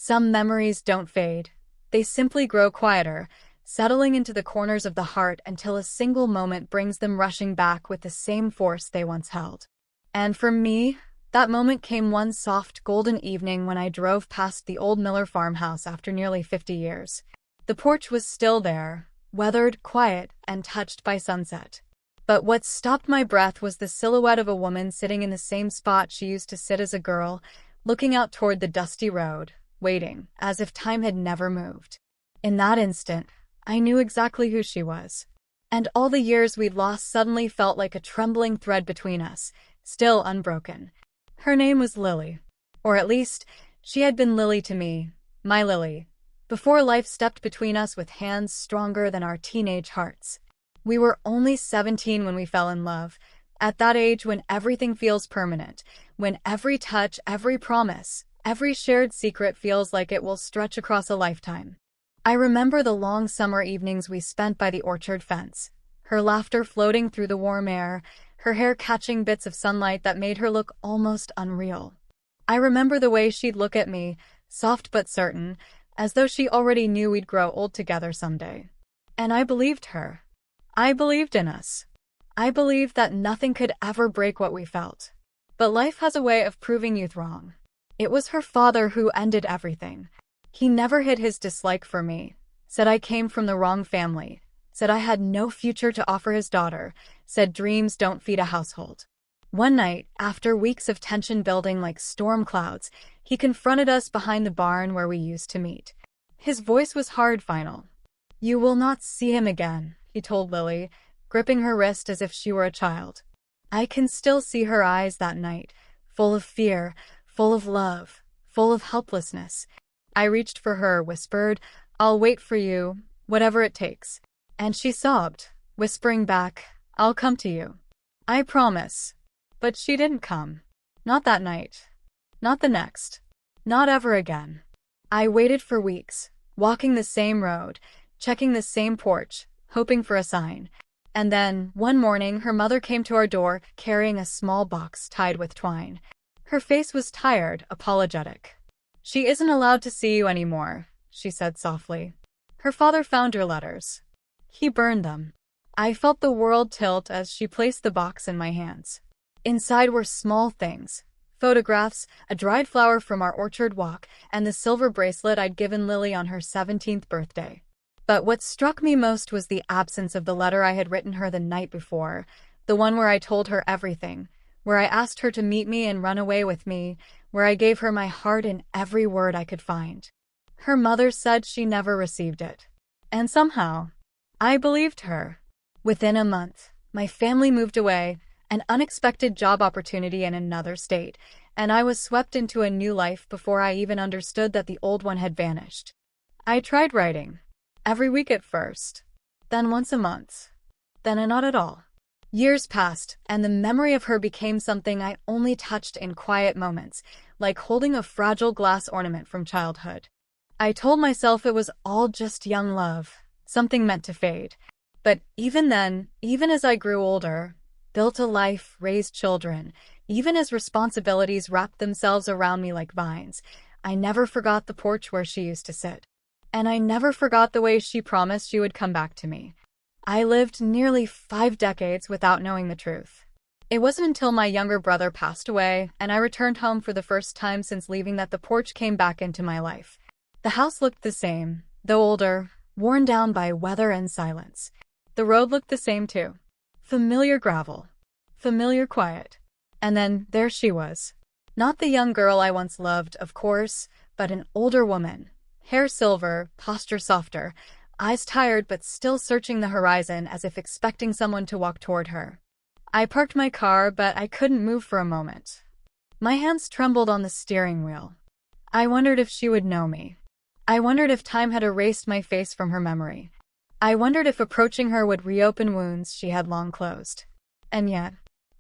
Some memories don't fade. They simply grow quieter, settling into the corners of the heart until a single moment brings them rushing back with the same force they once held. And for me, that moment came one soft, golden evening when I drove past the old Miller farmhouse after nearly 50 years. The porch was still there, weathered, quiet, and touched by sunset. But what stopped my breath was the silhouette of a woman sitting in the same spot she used to sit as a girl, looking out toward the dusty road, waiting, as if time had never moved. In that instant, I knew exactly who she was. And all the years we'd lost suddenly felt like a trembling thread between us, still unbroken. Her name was Lily. Or at least, she had been Lily to me, my Lily, before life stepped between us with hands stronger than our teenage hearts. We were only 17 when we fell in love, at that age when everything feels permanent, when every touch, every promise, every shared secret feels like it will stretch across a lifetime. I remember the long summer evenings we spent by the orchard fence, her laughter floating through the warm air, her hair catching bits of sunlight that made her look almost unreal. I remember the way she'd look at me, soft but certain, as though she already knew we'd grow old together someday. And I believed her. I believed in us. I believed that nothing could ever break what we felt. But life has a way of proving youth wrong. It was her father who ended everything. He never hid his dislike for me, said I came from the wrong family, said I had no future to offer his daughter, said dreams don't feed a household. One night, after weeks of tension building like storm clouds, he confronted us behind the barn where we used to meet. His voice was hard, final. "You will not see him again," he told Lily, gripping her wrist as if she were a child. I can still see her eyes that night, full of fear, full of love, full of helplessness. I reached for her, whispered, "I'll wait for you, whatever it takes." And she sobbed, whispering back, "I'll come to you. I promise." But she didn't come. Not that night. Not the next. Not ever again. I waited for weeks, walking the same road, checking the same porch, hoping for a sign. And then, one morning, her mother came to our door, carrying a small box tied with twine. Her face was tired, apologetic. "She isn't allowed to see you anymore," she said softly. Her father found her letters. He burned them. I felt the world tilt as she placed the box in my hands. Inside were small things. Photographs, a dried flower from our orchard walk, and the silver bracelet I'd given Lily on her 17th birthday. But what struck me most was the absence of the letter I had written her the night before, the one where I told her everything, where I asked her to meet me and run away with me, where I gave her my heart in every word I could find. Her mother said she never received it. And somehow, I believed her. Within a month, my family moved away, an unexpected job opportunity in another state, and I was swept into a new life before I even understood that the old one had vanished. I tried writing. Every week at first. Then once a month. Then not at all. Years passed, and the memory of her became something I only touched in quiet moments, like holding a fragile glass ornament from childhood. I told myself it was all just young love, something meant to fade. But even then, even as I grew older, built a life, raised children, even as responsibilities wrapped themselves around me like vines, I never forgot the porch where she used to sit. And I never forgot the way she promised she would come back to me. I lived nearly 5 decades without knowing the truth. It wasn't until my younger brother passed away and I returned home for the first time since leaving that the porch came back into my life. The house looked the same, though older, worn down by weather and silence. The road looked the same too. Familiar gravel. Familiar quiet. And then there she was. Not the young girl I once loved, of course, but an older woman. Hair silver, posture softer, eyes tired but still searching the horizon as if expecting someone to walk toward her. I parked my car, but I couldn't move for a moment. My hands trembled on the steering wheel. I wondered if she would know me. I wondered if time had erased my face from her memory. I wondered if approaching her would reopen wounds she had long closed. And yet,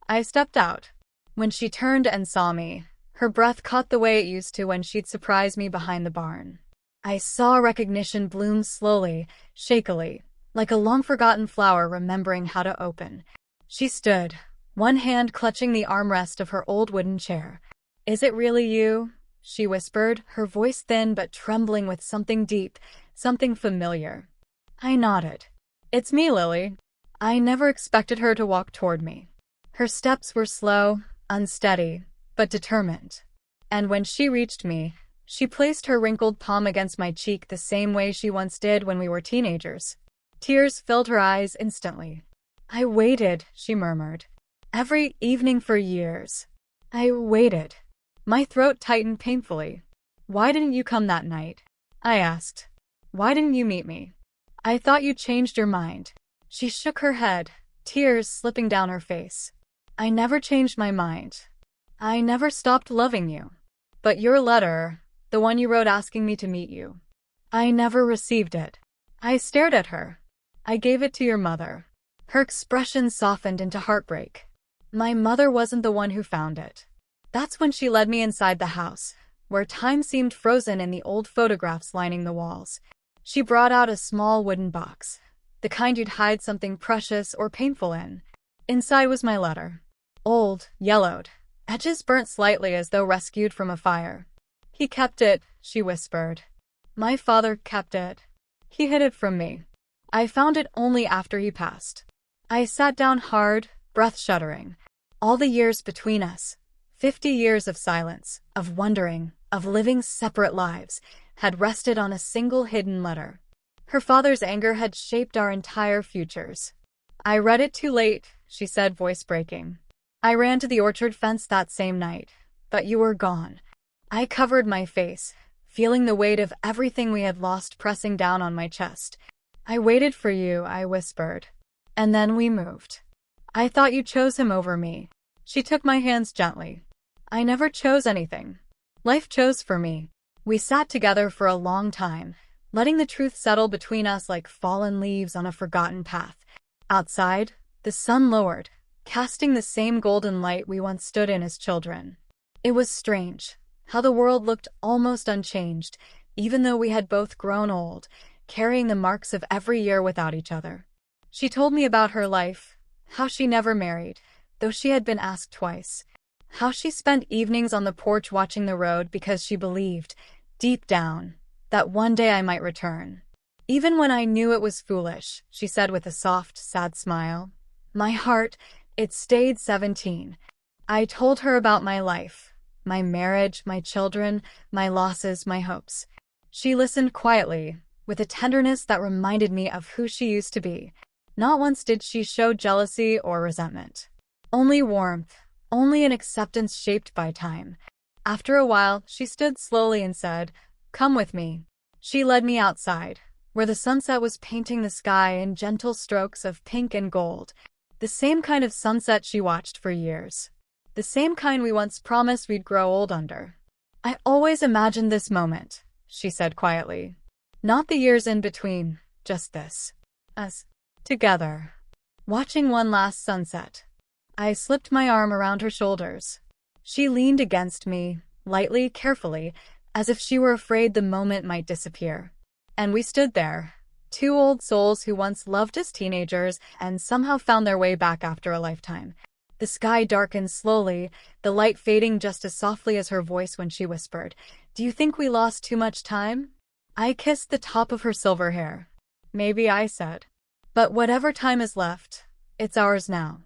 I stepped out. When she turned and saw me, her breath caught the way it used to when she'd surprise me behind the barn. I saw recognition bloom slowly, shakily, like a long-forgotten flower remembering how to open. She stood, one hand clutching the armrest of her old wooden chair. "Is it really you?" she whispered, her voice thin but trembling with something deep, something familiar. I nodded. It's me, Lily. I never expected her to walk toward me. Her steps were slow, unsteady, but determined. And when she reached me, she placed her wrinkled palm against my cheek the same way she once did when we were teenagers. Tears filled her eyes instantly. I waited, she murmured. Every evening for years. I waited. My throat tightened painfully. Why didn't you come that night? I asked. Why didn't you meet me? I thought you changed your mind. She shook her head, tears slipping down her face. I never changed my mind. I never stopped loving you. But your letter, the one you wrote asking me to meet you, I never received it. I stared at her. I gave it to your mother. Her expression softened into heartbreak. My mother wasn't the one who found it. That's when she led me inside the house, where time seemed frozen in the old photographs lining the walls. She brought out a small wooden box, the kind you'd hide something precious or painful in. Inside was my letter. Old, yellowed, edges burnt slightly as though rescued from a fire. He kept it, she whispered. My father kept it. He hid it from me. I found it only after he passed. I sat down hard, breath shuddering. All the years between us, 50 years of silence, of wondering, of living separate lives, had rested on a single hidden letter. Her father's anger had shaped our entire futures. I read it too late, she said, voice breaking. I ran to the orchard fence that same night, but you were gone. I covered my face, feeling the weight of everything we had lost pressing down on my chest. I waited for you, I whispered. And then we moved. I thought you chose him over me. She took my hands gently. I never chose anything. Life chose for me. We sat together for a long time, letting the truth settle between us like fallen leaves on a forgotten path. Outside, the sun lowered, casting the same golden light we once stood in as children. It was strange, how the world looked almost unchanged, even though we had both grown old, carrying the marks of every year without each other. She told me about her life, how she never married, though she had been asked twice. How she spent evenings on the porch watching the road because she believed, deep down, that one day I might return. Even when I knew it was foolish, she said with a soft, sad smile. My heart, it stayed 17. I told her about my life, my marriage, my children, my losses, my hopes. She listened quietly, with a tenderness that reminded me of who she used to be. Not once did she show jealousy or resentment. Only warmth, only an acceptance shaped by time. After a while, she stood slowly and said, "Come with me." She led me outside, where the sunset was painting the sky in gentle strokes of pink and gold. The same kind of sunset she watched for years. The same kind we once promised we'd grow old under. I always imagined this moment, she said quietly. Not the years in between, just this. Us. Together. Watching one last sunset. I slipped my arm around her shoulders. She leaned against me, lightly, carefully, as if she were afraid the moment might disappear. And we stood there, two old souls who once loved as teenagers and somehow found their way back after a lifetime. The sky darkened slowly, the light fading just as softly as her voice when she whispered, "Do you think we lost too much time?" I kissed the top of her silver hair. "Maybe," I said. "But whatever time is left, it's ours now."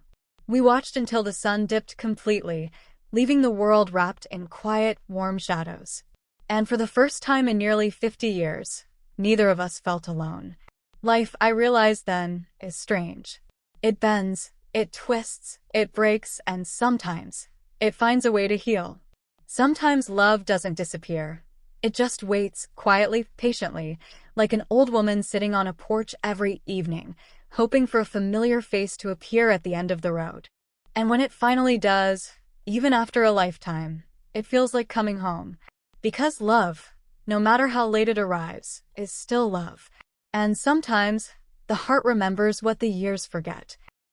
We watched until the sun dipped completely, leaving the world wrapped in quiet, warm shadows. And for the first time in nearly 50 years, neither of us felt alone. Life, I realized then, is strange. It bends, it twists, it breaks, and sometimes it finds a way to heal. Sometimes love doesn't disappear. It just waits, quietly, patiently, like an old woman sitting on a porch every evening, hoping for a familiar face to appear at the end of the road. And when it finally does, even after a lifetime, it feels like coming home. Because love, no matter how late it arrives, is still love. And sometimes, the heart remembers what the years forget.